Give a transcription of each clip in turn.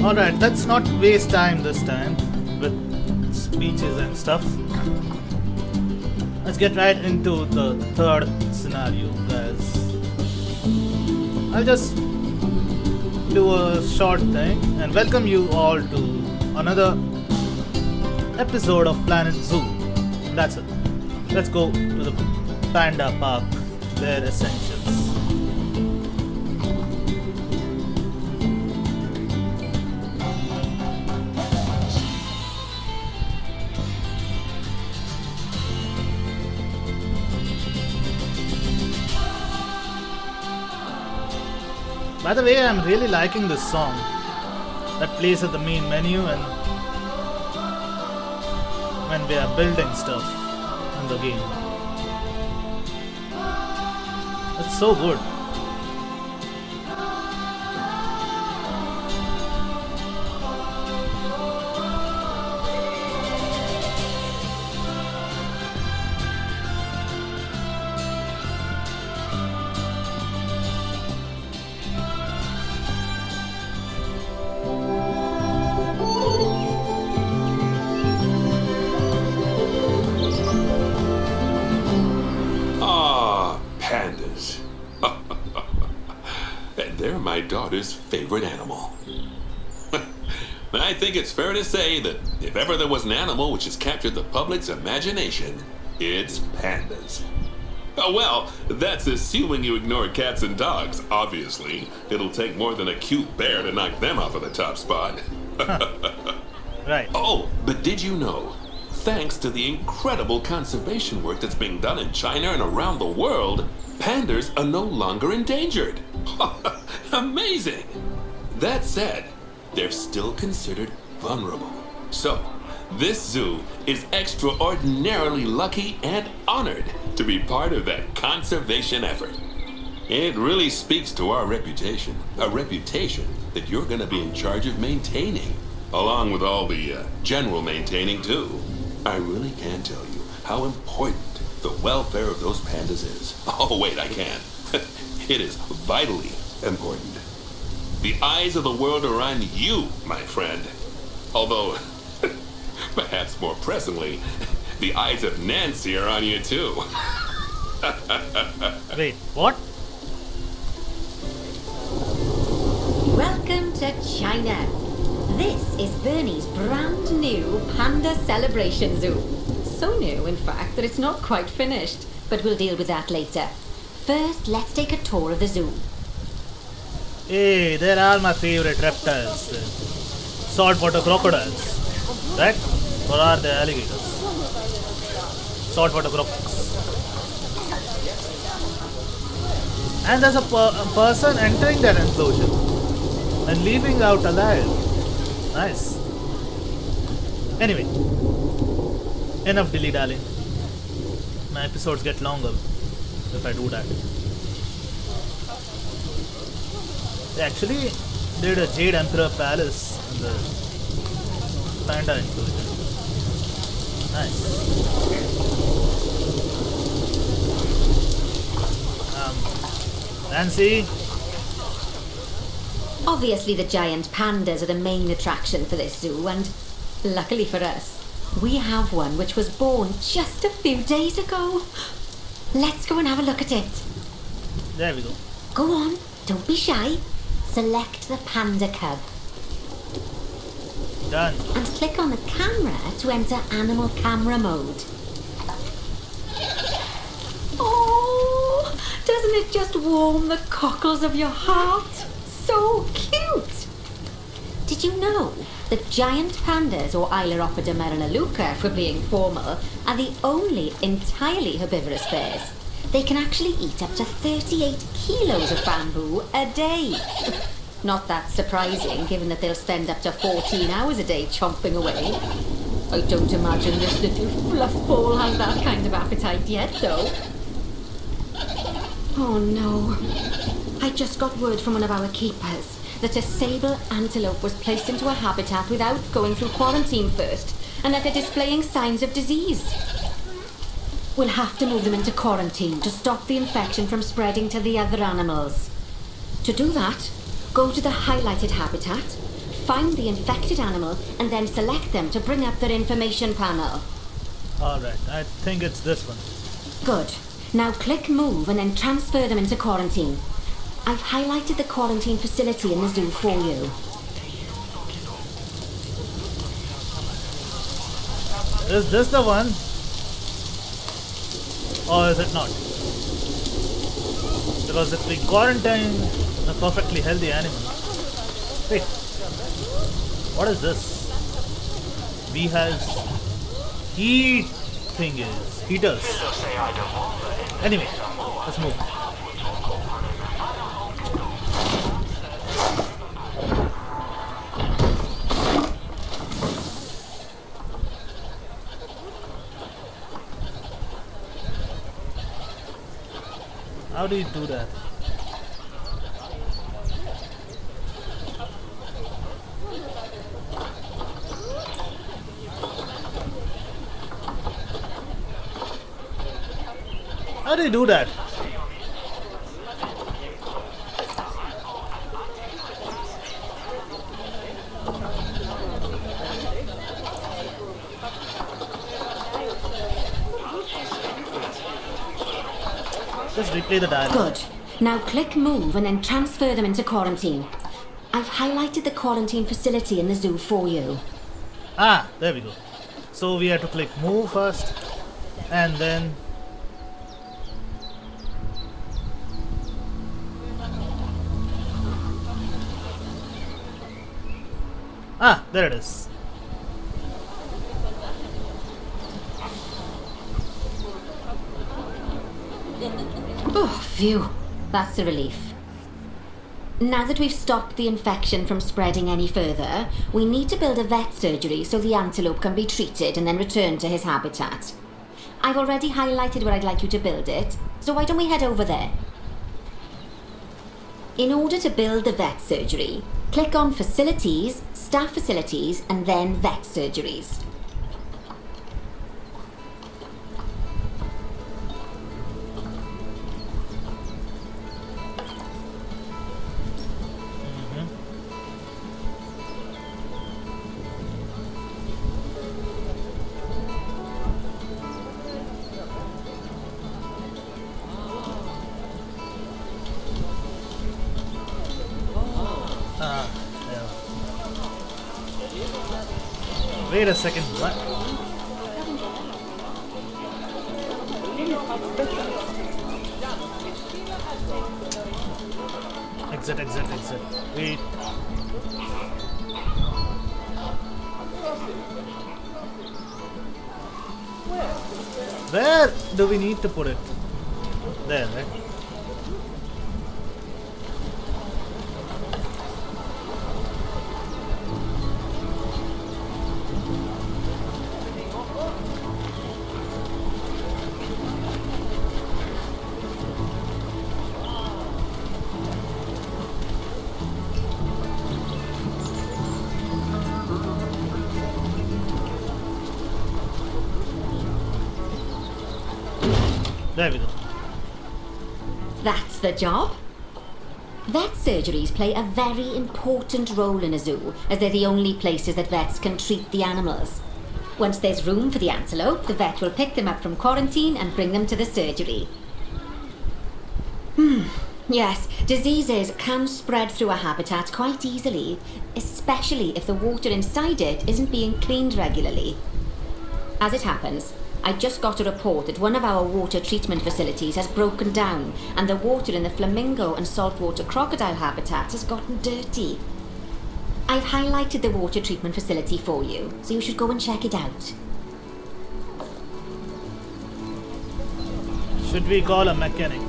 Alright, let's not waste time this time with speeches and stuff. Let's get right into the third scenario, guys. I'll just do a short thing and welcome you all to another episode of Planet Zoo. That's it. Let's go to the Panda Park, their essentials. By the way, I'm really liking this song that plays at the main menu and when we are building stuff in the game. It's so good. Pandas. And they're my daughter's favorite animal. I think it's fair to say that if ever there was an animal which has captured the public's imagination, it's pandas. Oh, well, that's assuming you ignore cats and dogs, obviously. It'll take more than a cute bear to knock them off of the top spot. Right. Oh, but did you know? Thanks to the incredible conservation work that's being done in China and around the world, pandas are no longer endangered. Amazing! That said, they're still considered vulnerable. So, this zoo is extraordinarily lucky and honored to be part of that conservation effort. It really speaks to our reputation, a reputation that you're going to be in charge of maintaining, along with all the general maintaining too. I really can't tell you how important the welfare of those pandas is. Oh, wait, I can. It is vitally important. The eyes of the world are on you, my friend. Although, perhaps more pressingly, the eyes of Nancy are on you too. Wait, what? Welcome to China. This is Bernie's brand new Panda Celebration Zoo. So new, in fact, that it's not quite finished, but we'll deal with that later. First, let's take a tour of the zoo. Hey, there are my favorite reptiles. The saltwater crocodiles, right? Or are they alligators? Saltwater crocodiles. And there's a person entering that enclosure and leaving out alive. Nice. Anyway, enough dilly-dallying. My episodes get longer if I do that. They actually did a Jade Emperor Palace in the Panda enclosure. Nice. Nancy? Obviously, the giant pandas are the main attraction for this zoo, and luckily for us, we have one which was born just a few days ago. Let's go and have a look at it. There we go. Go on, don't be shy. Select the panda cub. Done. And click on the camera to enter animal camera mode. Oh, doesn't it just warm the cockles of your heart? So cute! Did you know that giant pandas, or Ailuropoda merilluca for being formal, are the only entirely herbivorous bears? They can actually eat up to 38 kilos of bamboo a day. Not that surprising, given that they'll spend up to 14 hours a day chomping away. I don't imagine this little fluff ball has that kind of appetite yet, though. Oh no. I just got word from one of our keepers that a sable antelope was placed into a habitat without going through quarantine first, and that they're displaying signs of disease. We'll have to move them into quarantine to stop the infection from spreading to the other animals. To do that, go to the highlighted habitat, find the infected animal and then select them to bring up their information panel. Alright, I think it's this one. Good. Now click move and then transfer them into quarantine. I've highlighted the quarantine facility in the zoo for you. Is this the one? Or is it not? Because if we quarantine a perfectly healthy animal. Wait. What is this? We has heat thingies. Heaters. Anyway, let's move. How do you do that? How do you do that? Just replay the dialogue. Good. Now click move and then transfer them into quarantine. I've highlighted the quarantine facility in the zoo for you. Ah, there we go. So we have to click move first and then there it is. Oh, phew. That's a relief. Now that we've stopped the infection from spreading any further, we need to build a vet surgery so the antelope can be treated and then returned to his habitat. I've already highlighted where I'd like you to build it, so why don't we head over there? In order to build the vet surgery, click on Facilities, Staff Facilities, and then Vet Surgeries. Wait a second, what? Exit. Wait. Where do we need to put it? There, right? There we go. That's the job. Vet surgeries play a very important role in a zoo, as they're the only places that vets can treat the animals. Once there's room for the antelope, the vet will pick them up from quarantine and bring them to the surgery. Yes, diseases can spread through a habitat quite easily, especially if the water inside it isn't being cleaned regularly. As it happens, I just got a report that one of our water treatment facilities has broken down and the water in the flamingo and saltwater crocodile habitats has gotten dirty. I've highlighted the water treatment facility for you, so you should go and check it out. Should we call a mechanic?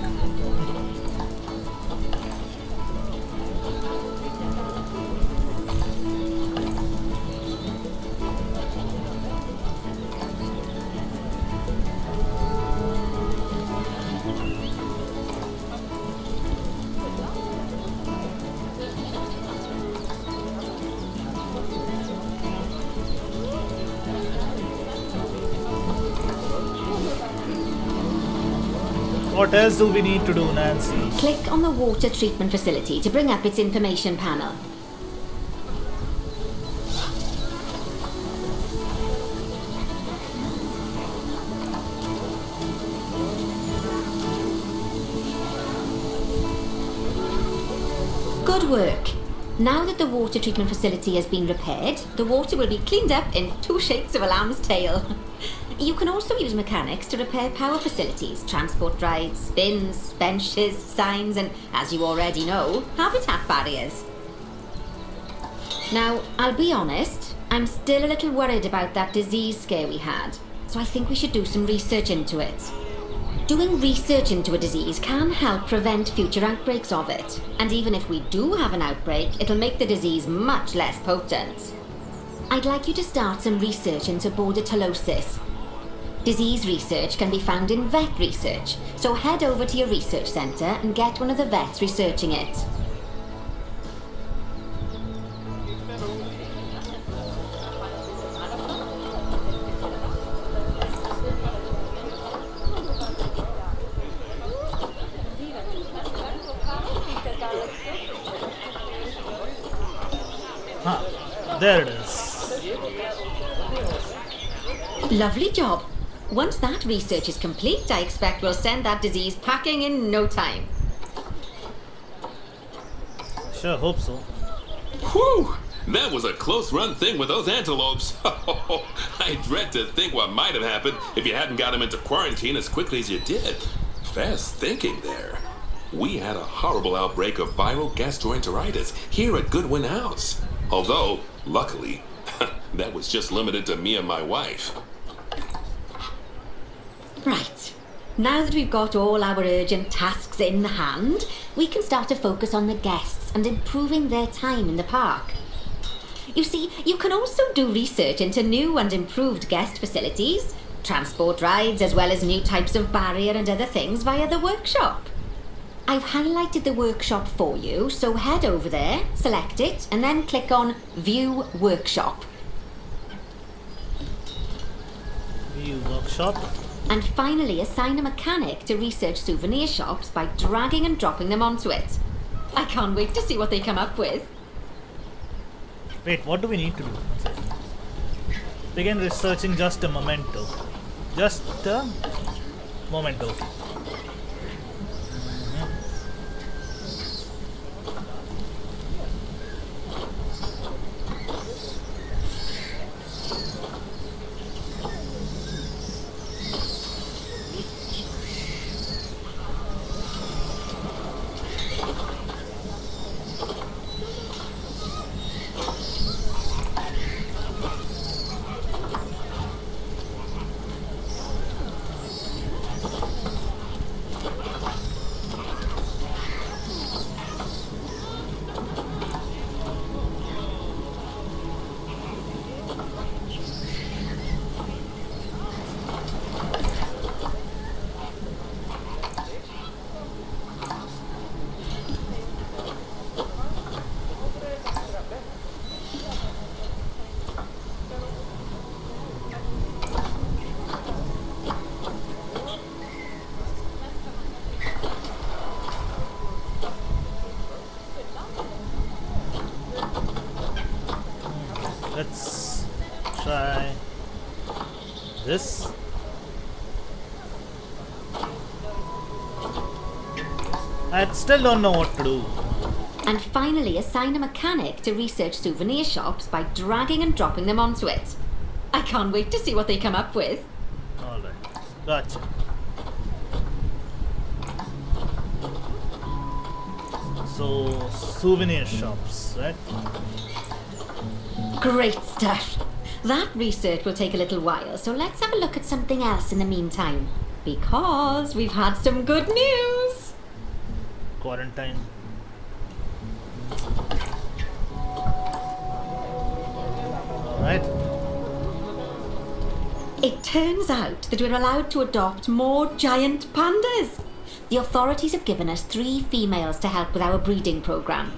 What else do we need to do, Nancy? Click on the water treatment facility to bring up its information panel. Good work. Now that the water treatment facility has been repaired, the water will be cleaned up in 2 shakes of a lamb's tail. You can also use mechanics to repair power facilities, transport rides, bins, benches, signs, and, as you already know, habitat barriers. Now, I'll be honest, I'm still a little worried about that disease scare we had, so I think we should do some research into it. Doing research into a disease can help prevent future outbreaks of it, and even if we do have an outbreak, it'll make the disease much less potent. I'd like you to start some research into bordetellosis. Disease research can be found in vet research, so head over to your research centre and get one of the vets researching it. There it is. Lovely job. Once that research is complete, I expect we'll send that disease packing in no time. Sure, hope so. Whew! That was a close run thing with those antelopes. I dread to think what might have happened if you hadn't got them into quarantine as quickly as you did. Fast thinking there. We had a horrible outbreak of viral gastroenteritis here at Goodwin House. Although, luckily, that was just limited to me and my wife. Right. Now that we've got all our urgent tasks in hand, we can start to focus on the guests and improving their time in the park. You see, you can also do research into new and improved guest facilities, transport rides, as well as new types of barrier and other things via the workshop. I've highlighted the workshop for you, so head over there, select it, and then click on View Workshop. View workshop. And finally assign a mechanic to research souvenir shops by dragging and dropping them onto it. I can't wait to see what they come up with. Wait, what do we need to do? Begin researching just a memento. Just a memento. Let's try this. I still don't know what to do. And finally assign a mechanic to research souvenir shops by dragging and dropping them onto it. I can't wait to see what they come up with. Alright, gotcha. So, souvenir shops, right? Great stuff. That research will take a little while, so let's have a look at something else in the meantime. Because we've had some good news. Quarantine. Alright. It turns out that we're allowed to adopt more giant pandas. The authorities have given us 3 females to help with our breeding program.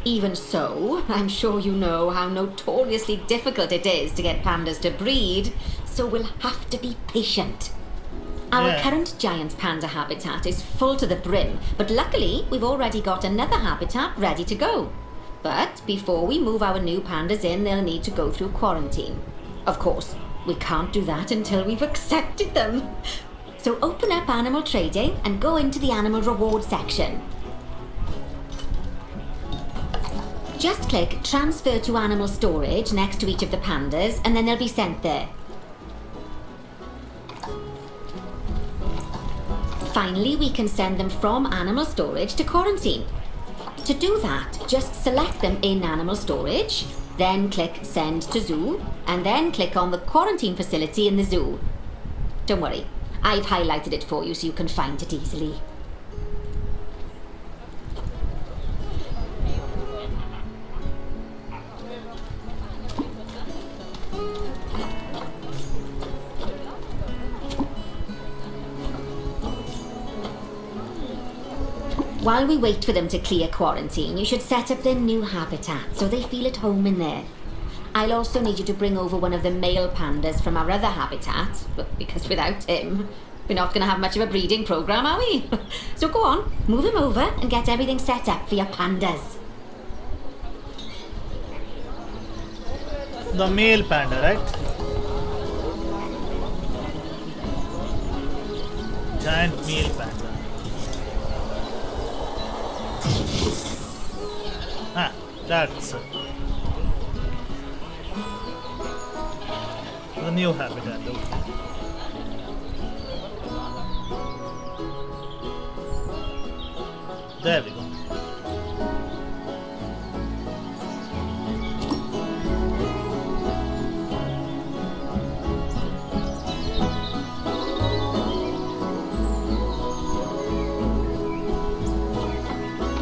Even so, I'm sure you know how notoriously difficult it is to get pandas to breed, so we'll have to be patient. Our current giant panda habitat is full to the brim, but luckily we've already got another habitat ready to go. But before we move our new pandas in, they'll need to go through quarantine. Of course, we can't do that until we've accepted them. So open up animal trading and go into the animal reward section. Just click Transfer to Animal Storage next to each of the pandas, and then they'll be sent there. Finally, we can send them from animal storage to quarantine. To do that, just select them in animal storage, then click Send to Zoo, and then click on the quarantine facility in the zoo. Don't worry, I've highlighted it for you so you can find it easily. While we wait for them to clear quarantine, you should set up their new habitat so they feel at home in there. I'll also need you to bring over one of the male pandas from our other habitat, because without him, we're not going to have much of a breeding program, are we? So go on, move him over and get everything set up for your pandas. The male panda, right? Giant male panda. Ah, that's it. The new habitat. Okay. There we go.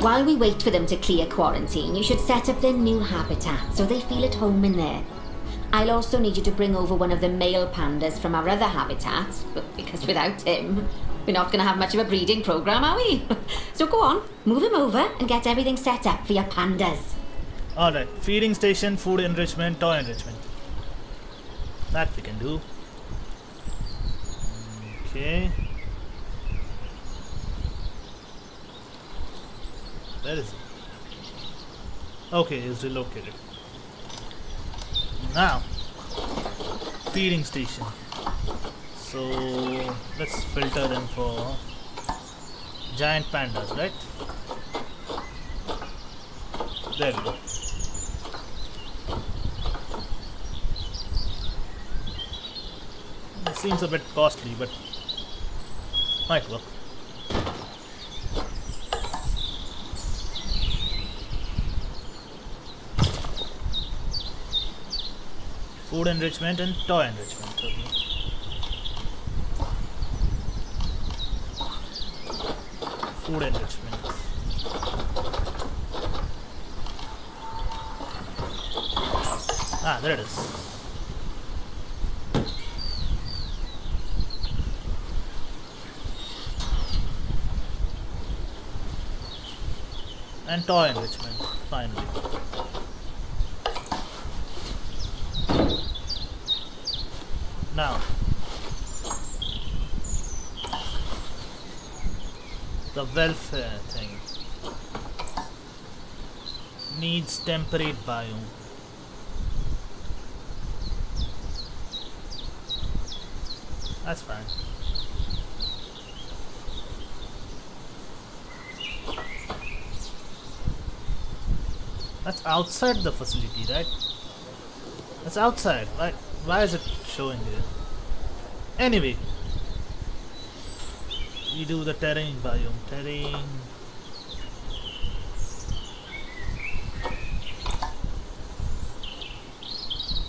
While we wait for them to clear quarantine, you should set up their new habitat so they feel at home in there. I'll also need you to bring over one of the male pandas from our other habitat, because without him, we're not going to have much of a breeding program, are we? So go on, move him over and get everything set up for your pandas. Alright, feeding station, food enrichment, toy enrichment. That we can do. Okay. Where is it? Okay, it's relocated. Now, feeding station. So let's filter them for giant pandas, right? There we go. It seems a bit costly, but might work. Food enrichment and toy enrichment. Okay. Food enrichment. Ah, there it is. And toy enrichment, finally. Now, the welfare thing needs temperate biome. That's fine. That's outside the facility, right? That's outside. Why is it showing here? Anyway, we do the terrain biome. Terrain.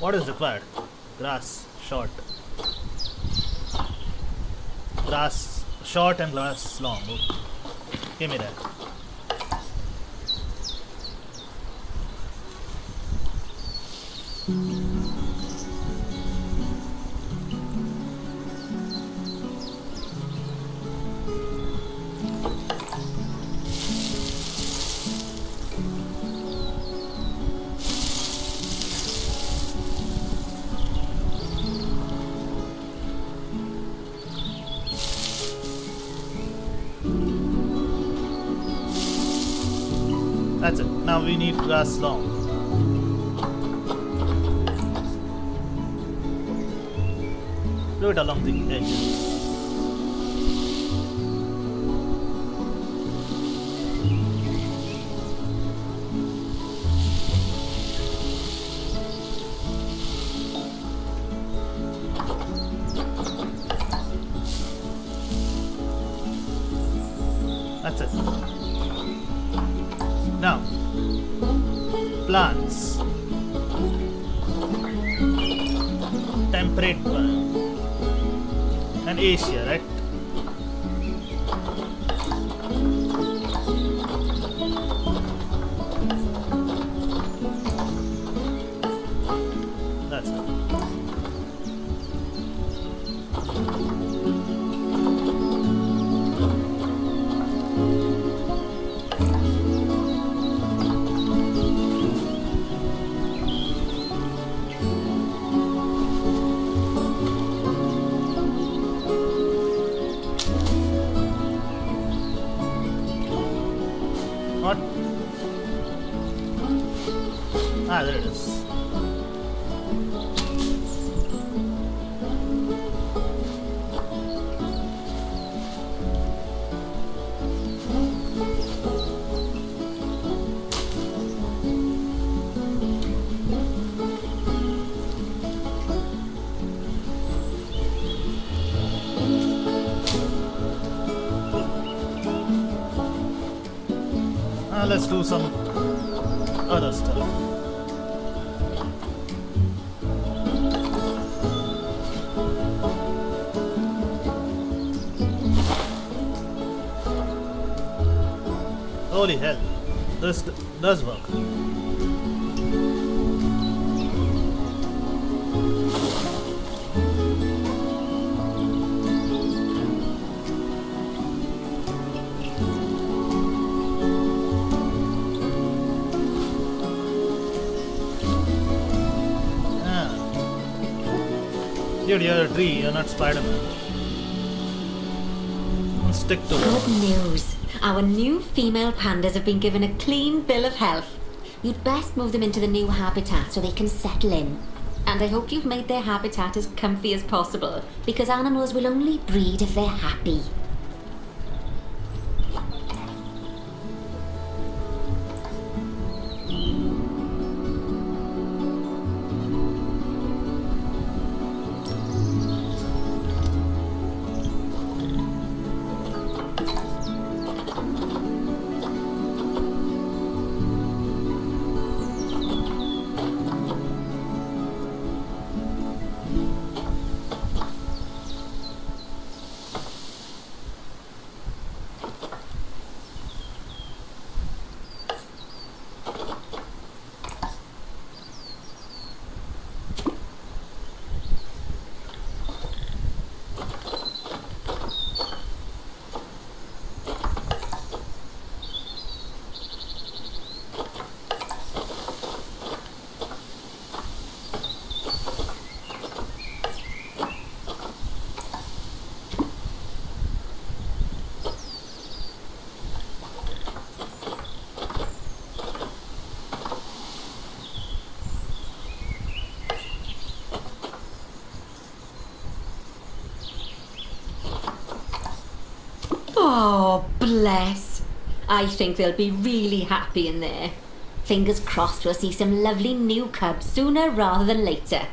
What is required? Grass, short. Grass short and grass long. Okay. Give me that. That's it. Now we need grass long. Do it along the edges. plants. Temperate biome. And Asia, right? That's it. What? Ah, there it is. Let's do some other stuff. Holy hell, this does work. Dude, you're a tree, you're not Spider-Man. Stick to Good it. news. Our new female pandas have been given a clean bill of health. You'd best move them into the new habitat so they can settle in. And I hope you've made their habitat as comfy as possible, because animals will only breed if they're happy. Oh, bless. I think they'll be really happy in there. Fingers crossed we'll see some lovely new cubs sooner rather than later.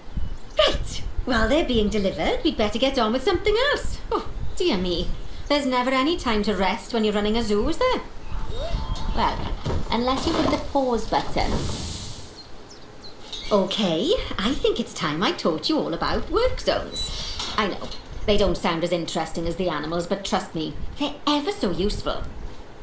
Right, while they're being delivered, we'd better get on with something else. Oh, dear me. There's never any time to rest when you're running a zoo, is there? Well, unless you hit the pause button. Okay, I think it's time I taught you all about work zones. I know, they don't sound as interesting as the animals, but trust me, they're ever so useful.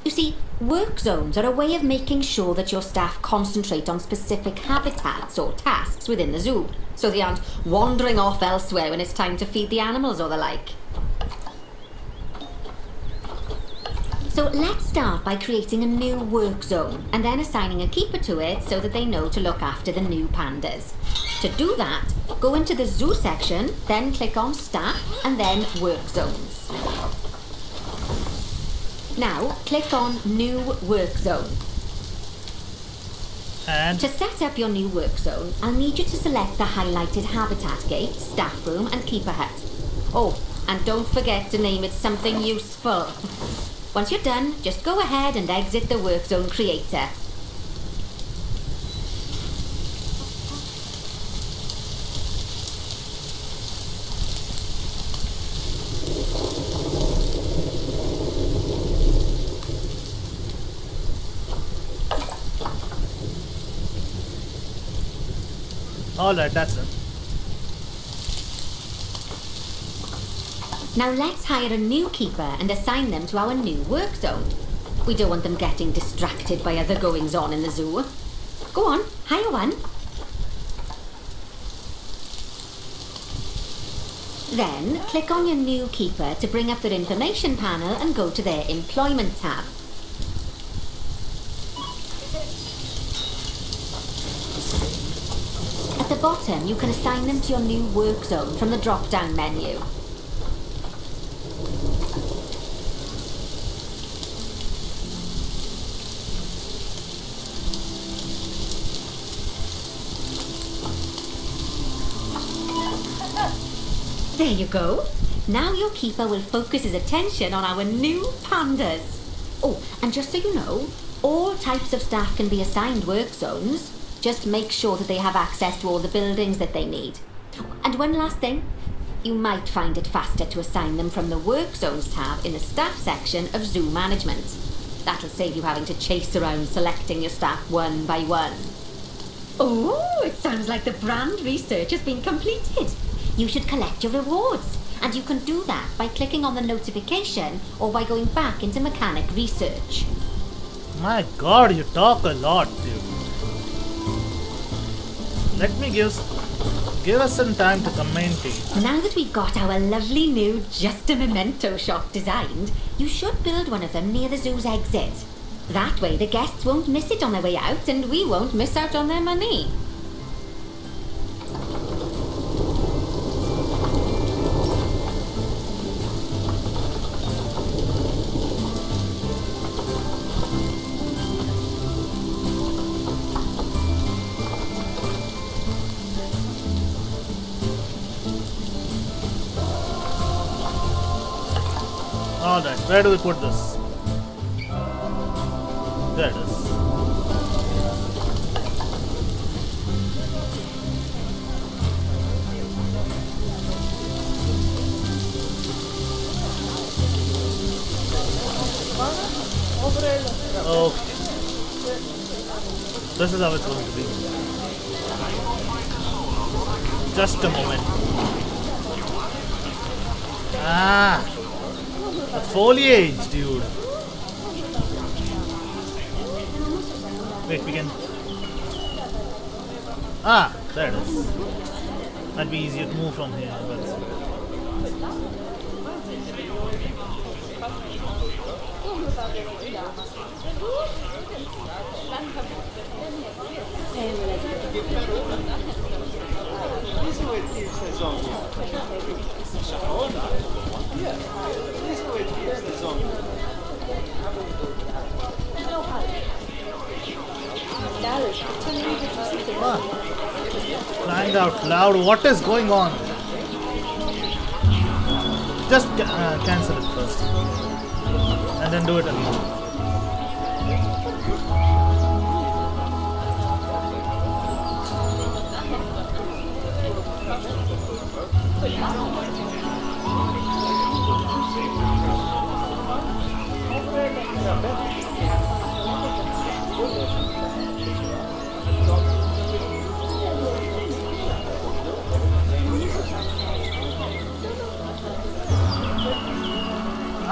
You see, work zones are a way of making sure that your staff concentrate on specific habitats or tasks within the zoo, so they aren't wandering off elsewhere when it's time to feed the animals or the like. So let's start by creating a new work zone and then assigning a keeper to it so that they know to look after the new pandas. To do that, go into the zoo section, then click on staff and then work zones. Now click on new work zone. And To set up your new work zone, I'll need you to select the highlighted habitat gate, staff room and keeper hut. Oh, and don't forget to name it something useful. Once you're done, just go ahead and exit the work zone creator. Alright, that's it. Now let's hire a new keeper and assign them to our new work zone. We don't want them getting distracted by other goings-on in the zoo. Go on, hire one. Then, click on your new keeper to bring up their information panel and go to their employment tab. At the bottom, you can assign them to your new work zone from the drop-down menu. There you go. Now your keeper will focus his attention on our new pandas. Oh, and just so you know, all types of staff can be assigned work zones. Just make sure that they have access to all the buildings that they need. And one last thing, you might find it faster to assign them from the work zones tab in the staff section of zoo management. That'll save you having to chase around selecting your staff one by one. Oh, it sounds like the brand research has been completed. You should collect your rewards, and you can do that by clicking on the notification or by going back into mechanic research. My god, you talk a lot, dude. Let me give us some time to commentate. Now that we've got our lovely new Just a Memento shop designed, you should build one of them near the zoo's exit. That way the guests won't miss it on their way out, and we won't miss out on their money. Alright, where do we put this? There it is. Okay. This is how it's going to be. Just a moment. Ah! The foliage, dude. Wait, we can. Ah, there it is. That'd be easier to move from here. But... Crying out loud, what is going on? Just cancel it first. And then do it again.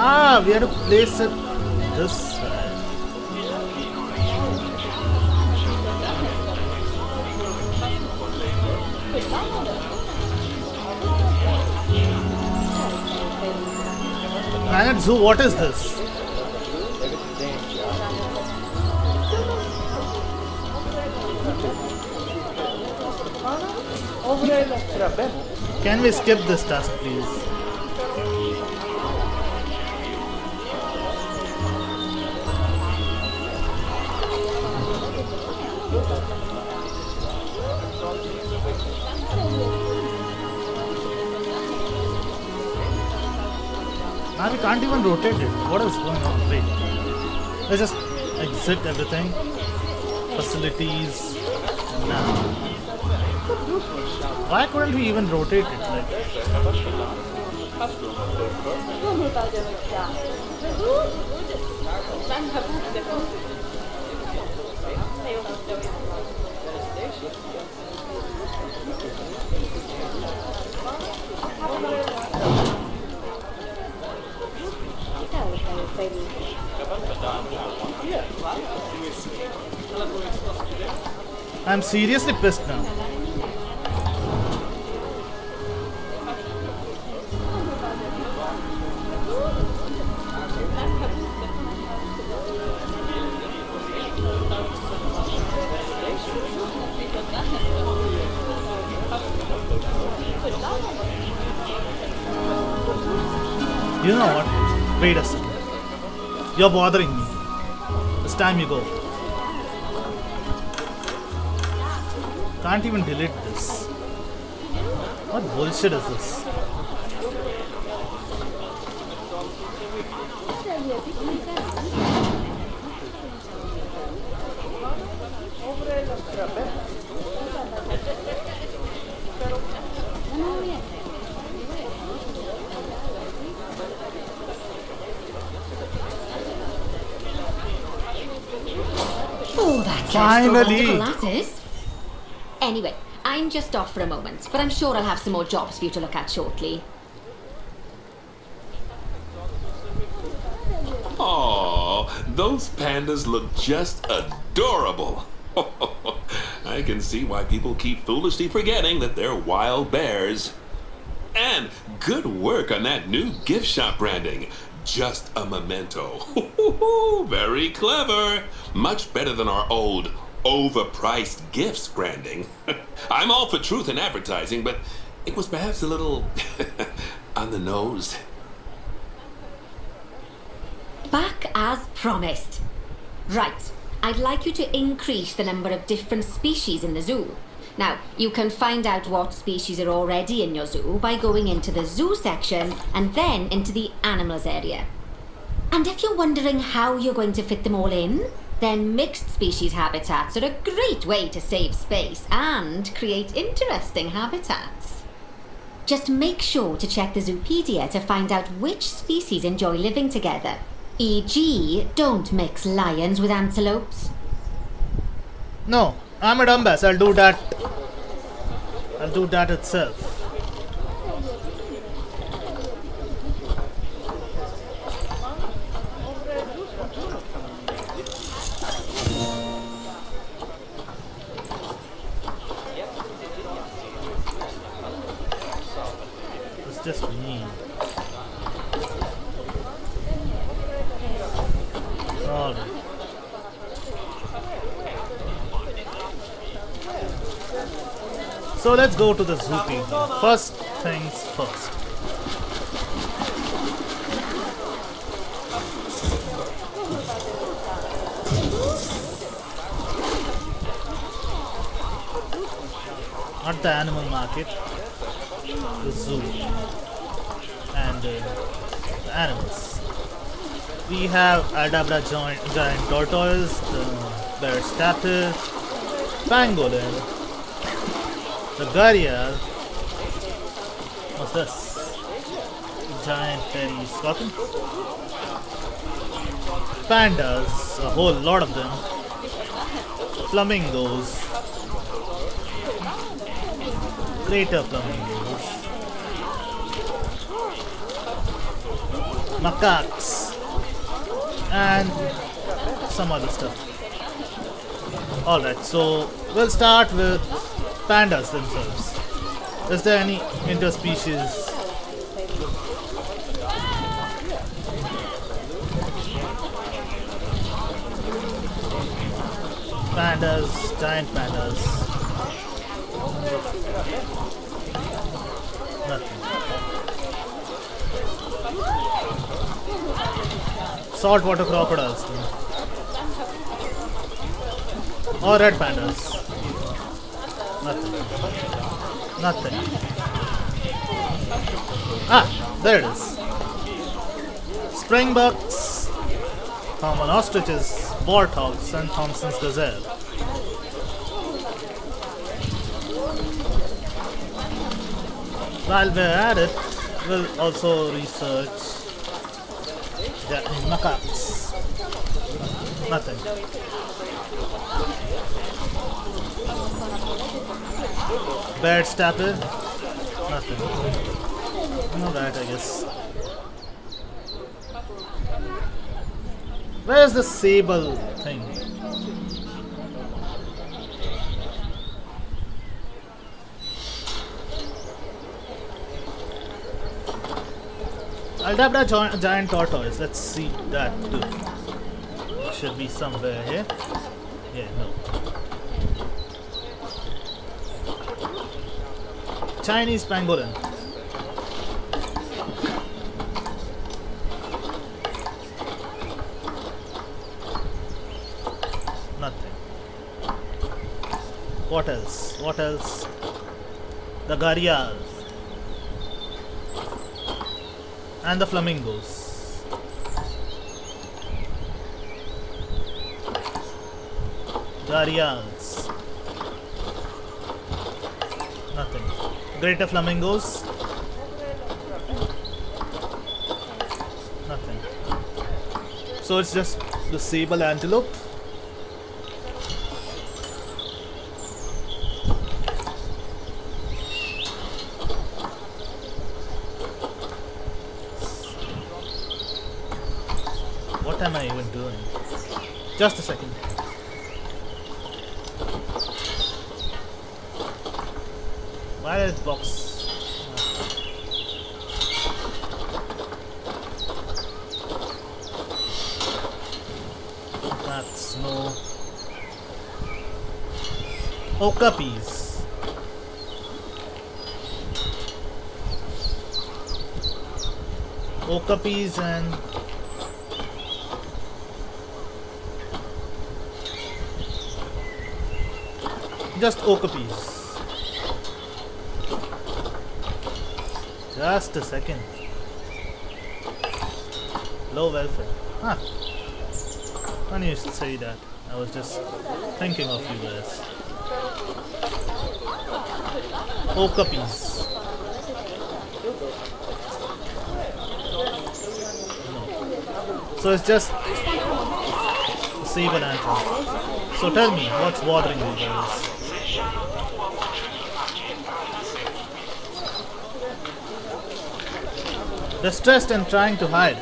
Ah, we have to place it this side. Planet Zoo, what is this? Can we skip this task, please? Now we can't even rotate it. What is going on? Wait. Let's just exit everything. Facilities. Now. Why couldn't we even rotate it? Like... I'm seriously pissed now. You know what? Wait a second. You're bothering me. It's time you go. Can't even delete this. What bullshit is this? Oh, that's Finally. that is. Anyway, I'm just off for a moment, but I'm sure I'll have some more jobs for you to look at shortly. Aw, those pandas look just adorable. I can see why people keep foolishly forgetting that they're wild bears. And good work on that new gift shop branding. Just a memento. Very clever. Much better than our old overpriced gifts branding. I'm all for truth in advertising, but it was perhaps a little on the nose. Back as promised. Right, I'd like you to increase the number of different species in the zoo. Now, you can find out what species are already in your zoo by going into the zoo section and then into the animals area. And if you're wondering how you're going to fit them all in, then mixed species habitats are a great way to save space and create interesting habitats. Just make sure to check the Zoopedia to find out which species enjoy living together. E.g., don't mix lions with antelopes. No, I'm a dumbass. I'll do that. I'll do that itself. It's just me. Alright. So let's go to the Zoopedia. First things first. Not the animal market, the zoo, and the animals. We have Aldabra giant tortoise, the bear tapir, pangolin, the gharial. What's this? Giant hairy scorpion. Pandas, a whole lot of them. Flamingos. Greater flamingos. Macaques. And some other stuff. Alright, so we'll start with pandas themselves. Is there any interspecies? Pandas, giant pandas. Nothing. Saltwater crocodiles then. Or red pandas. Nothing. Nothing. Ah, there it is. Springboks, common ostriches, warthogs, and Thompson's gazelle. While we're at it, we'll also research the macaques. Nothing. Bear tapir? Nothing. Alright, I guess. Where's the sable thing? Aldabra giant tortoise. Let's see that too. It should be somewhere here. Yeah, no. Chinese pangolin. Nothing. What else? What else? The gharials. And the flamingos. Gharials. Nothing. Greater flamingos. Nothing. So it's just the sable antelope. What am I even doing? Just a second. Violet box. That's no. Okapis. Okapis and just okapis. Just a second. Low welfare. Huh. Funny you should say that. I was just thinking of you guys. Okapis. No. So it's just sable antler. So tell me, what's bothering you guys? Distressed and trying to hide.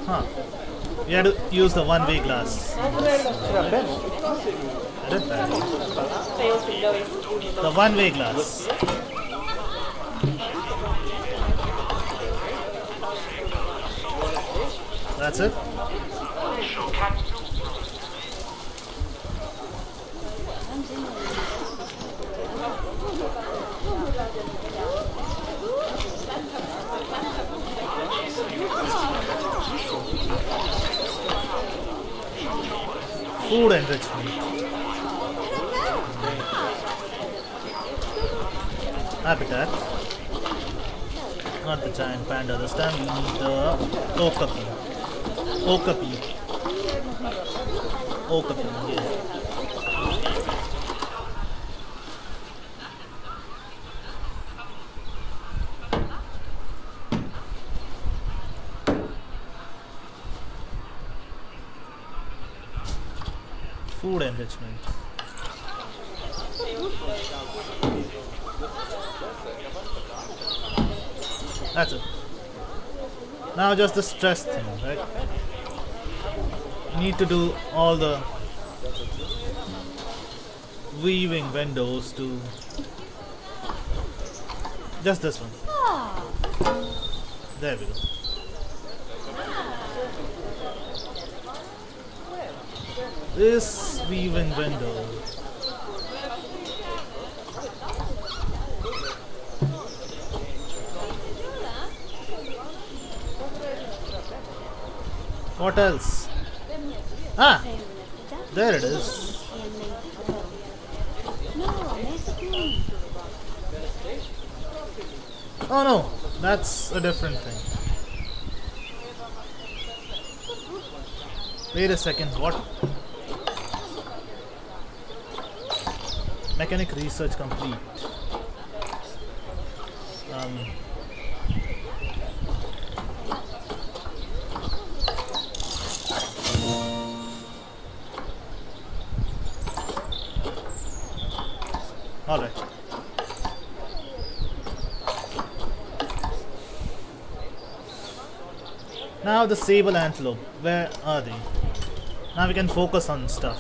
Huh. You had to use the one-way glass. I did that. The one-way glass. That's it. Food enrichment. Habitat. Not the giant panda this time, we need the okapi. Okapi. Okapi, yeah. Food enrichment. That's it. Now just the stress thing, right? You need to do all the weaving windows to just this one. There we go. This weaving window. What else? Ah, there it is. Oh no, that's a different thing. Wait a second, what? Mechanic research complete. Alright. Now the sable antelope. Where are they? Now we can focus on stuff.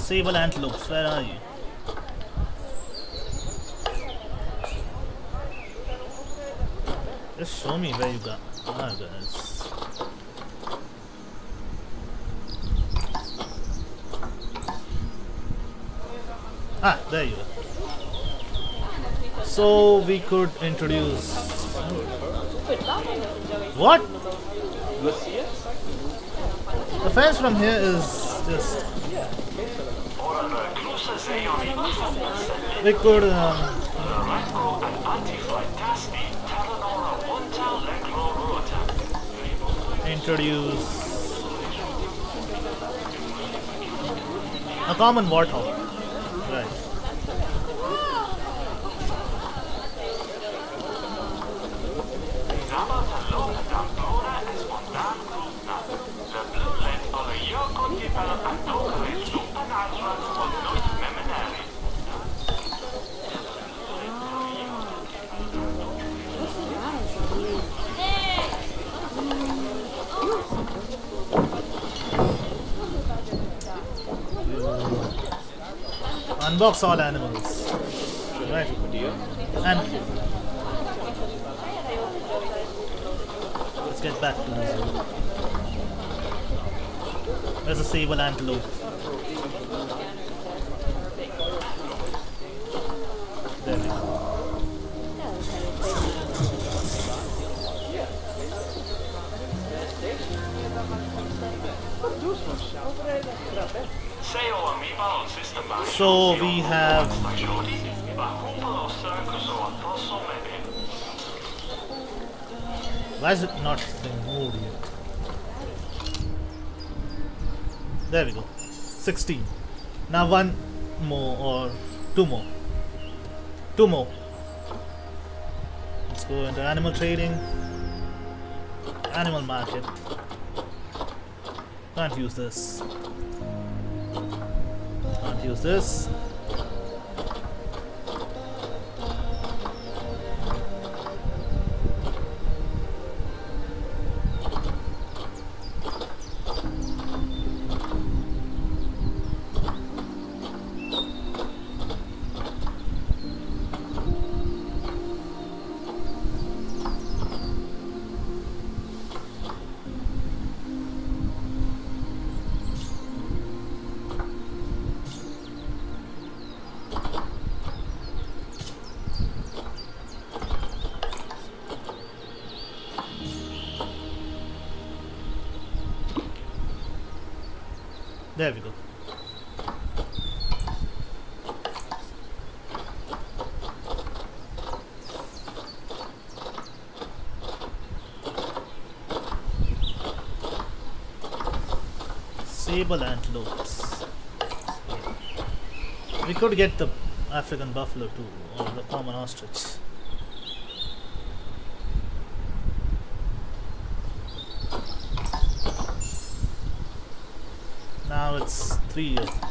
Sable antelopes, where are you? Just show me where you got. Ah, guys. Ah, there you are. So we could introduce. What? The fence from here is just. We could introduce a common warthog. Right. Unbox all animals. Right. And let's get back to the zoo. There's a sable antelope. There we go. So we have why is it not being moved here? There we go. 16. Now one more or two more. Two more. Let's go into animal trading. Animal market. Can't use this. Can't use this. There we go. Sable antelopes. We could get the African buffalo too, or the common ostrich. Now it's 3 of them.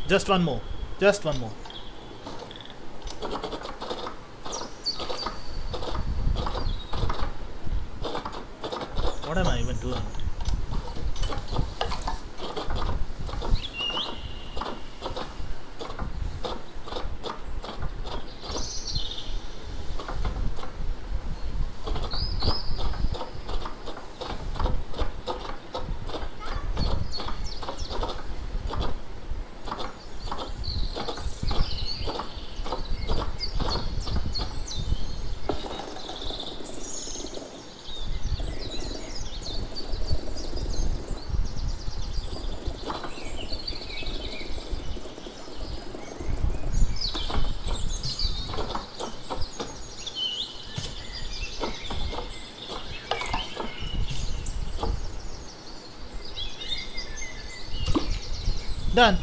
Just one more. Just one more. What am I even doing? Done.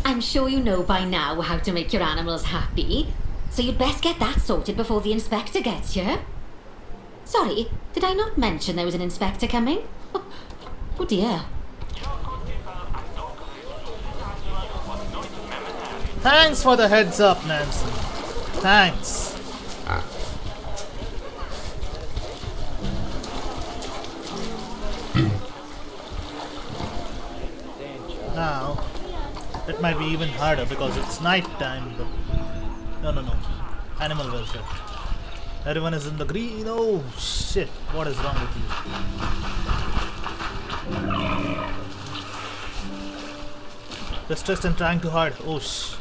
I'm sure you know by now how to make your animals happy, so you'd best get that sorted before the inspector gets here. Sorry, did I not mention there was an inspector coming? Oh dear. Thanks for the heads up, Nancy. Thanks. Now, it might be even harder because it's night time, but no. Animal welfare. Everyone is in the green. Oh shit, what is wrong with you? Distressed and trying to hide. Oh shh.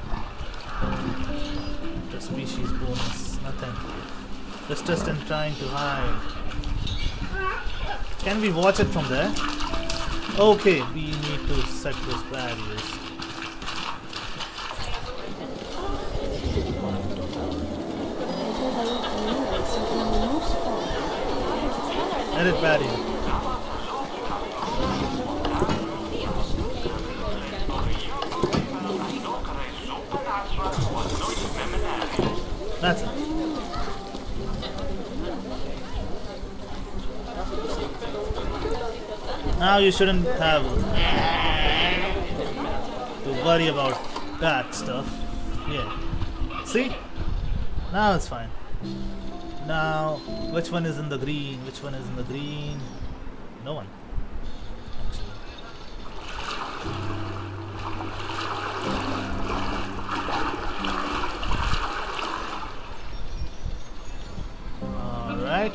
The species bonus. Nothing. Distressed and trying to hide. Can we watch it from there? Okay, we need to set those barriers. Edit barrier. That's it. Now you shouldn't have to worry about that stuff. Yeah. See? Now it's fine. Now, which one is in the green? Which one is in the green? No one. Alright.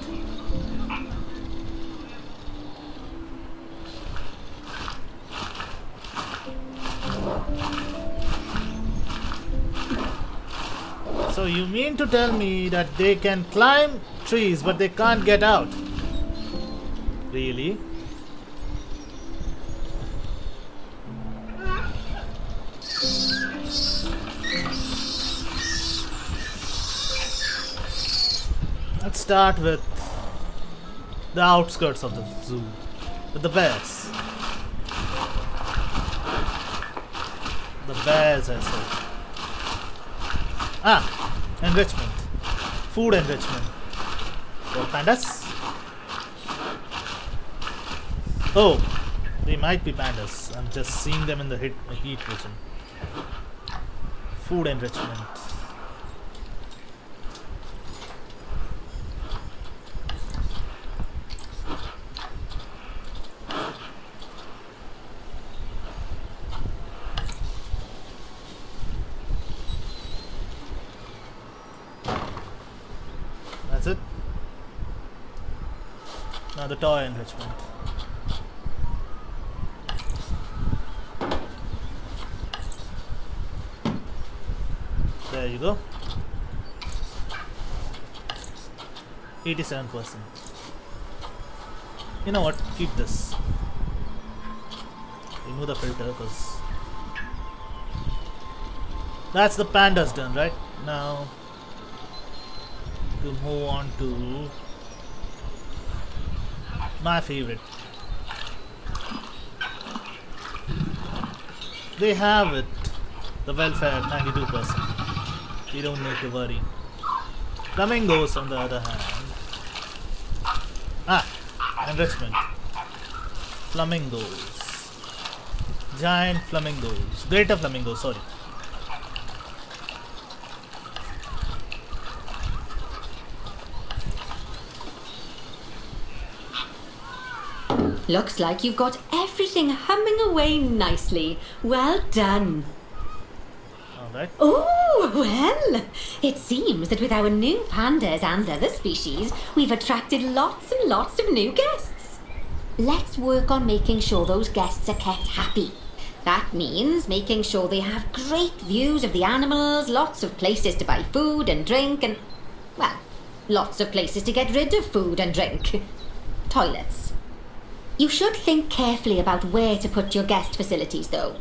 So you mean to tell me that they can climb trees but they can't get out? Really? Let's start with the outskirts of the zoo, with the bears. The bears, I said. Enrichment. Food enrichment. For pandas? Oh, they might be pandas. I'm just seeing them in the heat vision. Food enrichment. That's it. Now the toy enrichment. There you go. 87%. You know what? Keep this. Remove the filter because that's the pandas done, right? Now to move on to my favorite. They have it. The welfare at 92%. You don't need to worry. Flamingos on the other hand. Enrichment. Flamingos. Giant flamingos. Greater flamingos, sorry. Looks like you've got everything humming away nicely. Well done. Alright. Oh, well, it seems that with our new pandas and other species, we've attracted lots and lots of new guests. Let's work on making sure those guests are kept happy. That means making sure they have great views of the animals, lots of places to buy food and drink, and, well, lots of places to get rid of food and drink. Toilets. You should think carefully about where to put your guest facilities, though.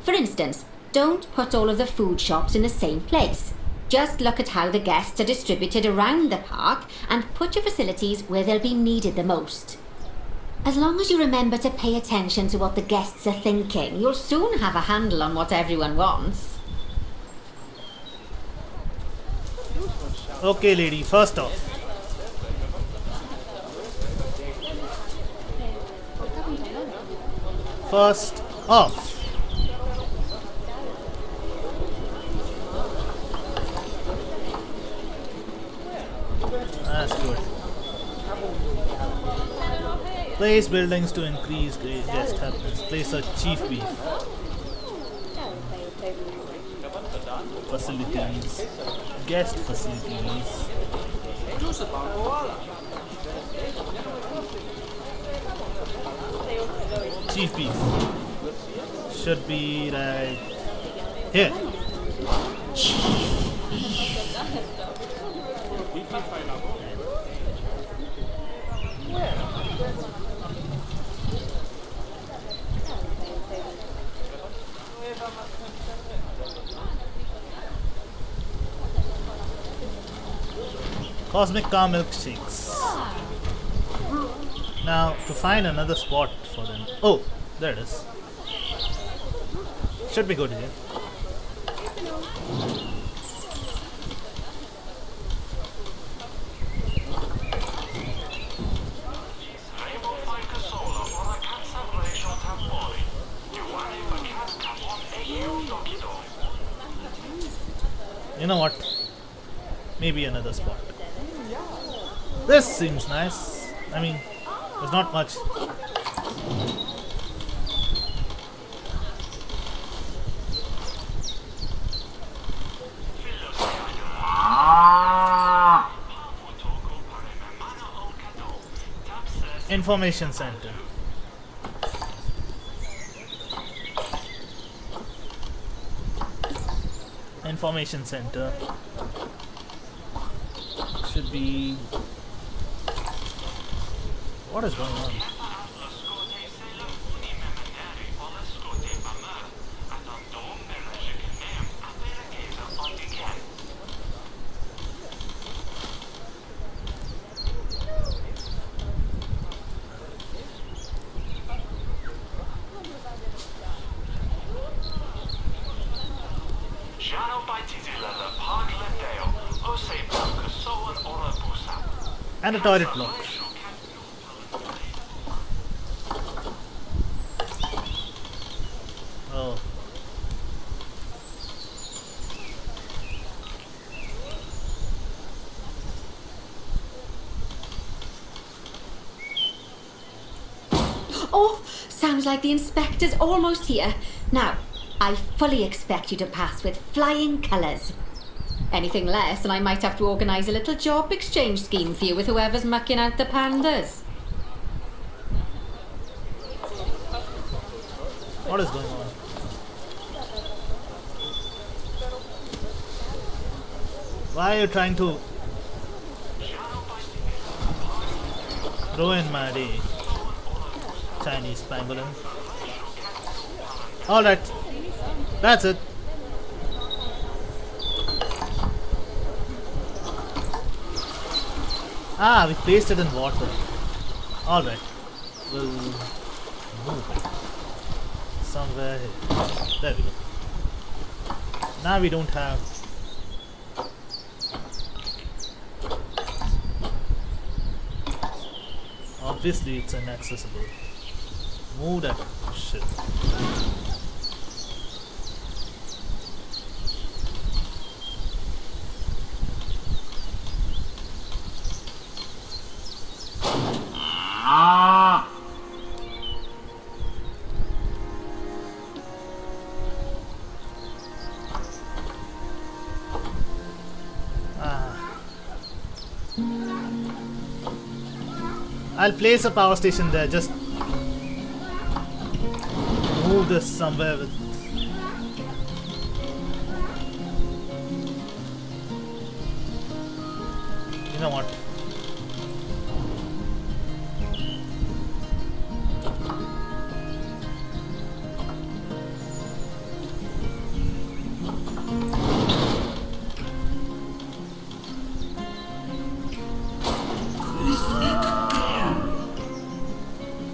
For instance, don't put all of the food shops in the same place. Just look at how the guests are distributed around the park and put your facilities where they'll be needed the most. As long as you remember to pay attention to what the guests are thinking, you'll soon have a handle on what everyone wants. Okay, lady, first off. Place buildings to increase guest happiness. Place a chief beef. Facilities. Guest facilities. Chief beef. Should be right here. Cosmic car milkshakes. Now to find another spot for them. Oh, there it is. Should be good here. You know what? Maybe another spot. This seems nice. I mean, there's not much. Information center. Information center should be. What is going on? And a toilet block. Oh. Oh, sounds like the inspector's almost here. Now, I fully expect you to pass with flying colours. Anything less, and I might have to organise a little job exchange scheme for you with whoever's mucking out the pandas. What is going on? Why are you trying to ruin my day, Chinese pangolin? Alright, that's it. Ah, we placed it in water. Alright, we'll move it somewhere here. There we go. Now we don't have. Obviously, it's inaccessible. Move that shit. I'll place a power station there. Just move this somewhere with. You know what?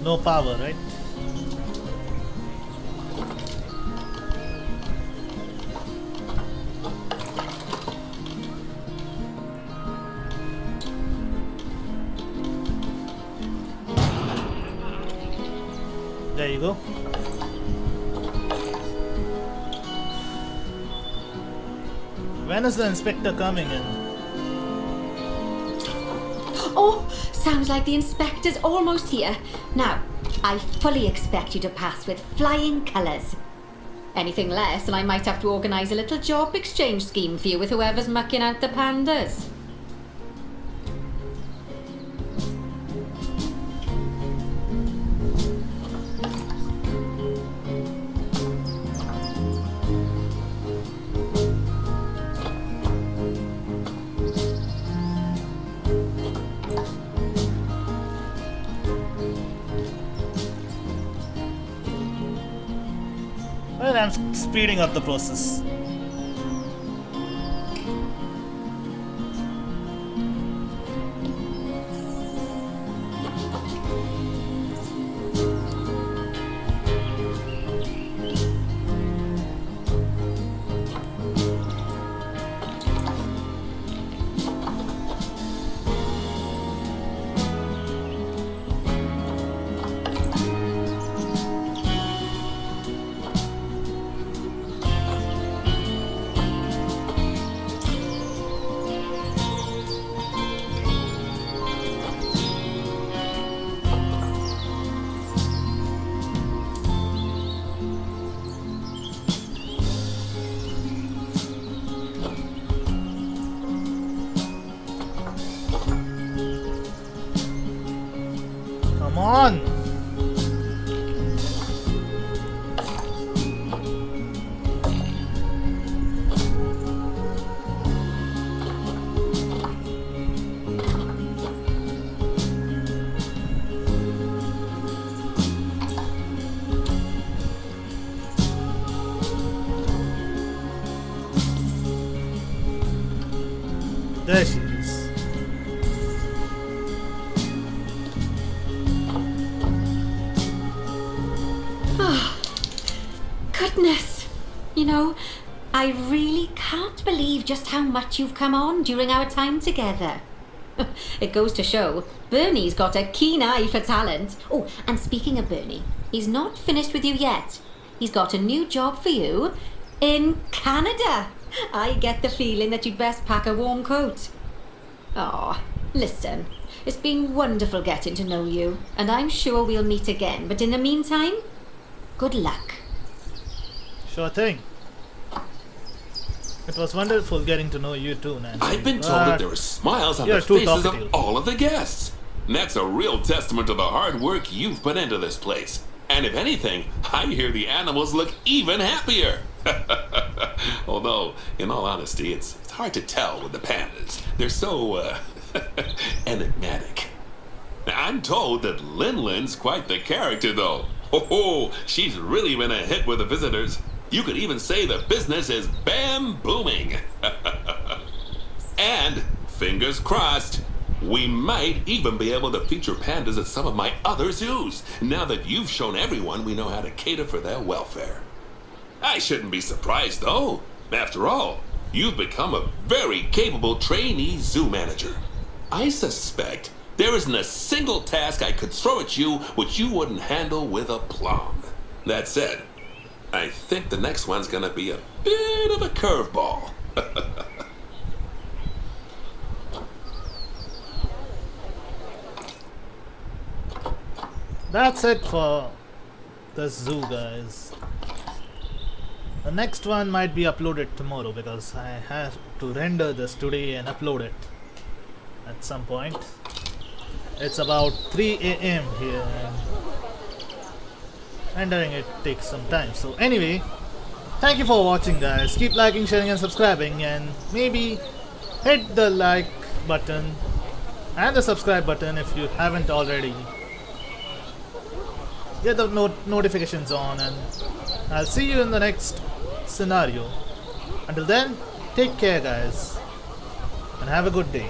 No power, right? There you go. When is the inspector coming in? Oh, sounds like the inspector's almost here. Now, I fully expect you to pass with flying colours. Anything less, and I might have to organise a little job exchange scheme for you with whoever's mucking out the pandas. Well, I'm speeding up the process. Come on! There she is. Goodness! You know, I really can't believe just how much you've come on during our time together. It goes to show, Bernie's got a keen eye for talent. Oh, and speaking of Bernie, he's not finished with you yet. He's got a new job for you in Canada. I get the feeling that you'd best pack a warm coat. Oh, listen, it's been wonderful getting to know you, and I'm sure we'll meet again. But in the meantime, good luck. Sure thing. It was wonderful getting to know you too, Nancy. I've been told that there are smiles on the you're too faces talkative. of all of the guests. That's a real testament to the hard work you've put into this place. And if anything, I hear the animals look even happier. Although, in all honesty, it's hard to tell with the pandas. They're so, enigmatic. Now, I'm told that Lin-Lin's quite the character, though. Ho, she's really been a hit with the visitors. You could even say the business is bam-booming. And, fingers crossed, we might even be able to feature pandas at some of my other zoos, now that you've shown everyone we know how to cater for their welfare. I shouldn't be surprised, though. After all, you've become a very capable trainee zoo manager. I suspect there isn't a single task I could throw at you which you wouldn't handle with aplomb. That said, I think the next one's gonna be a bit of a curveball. That's it for the zoo, guys. The next one might be uploaded tomorrow because I have to render this today and upload it at some point. It's about 3 a.m. here and rendering it takes some time. So anyway, thank you for watching, guys. Keep liking, sharing and subscribing, and maybe hit the like button and the subscribe button if you haven't already. Get the notifications on, and I'll see you in the next scenario. Until then, take care, guys, and have a good day.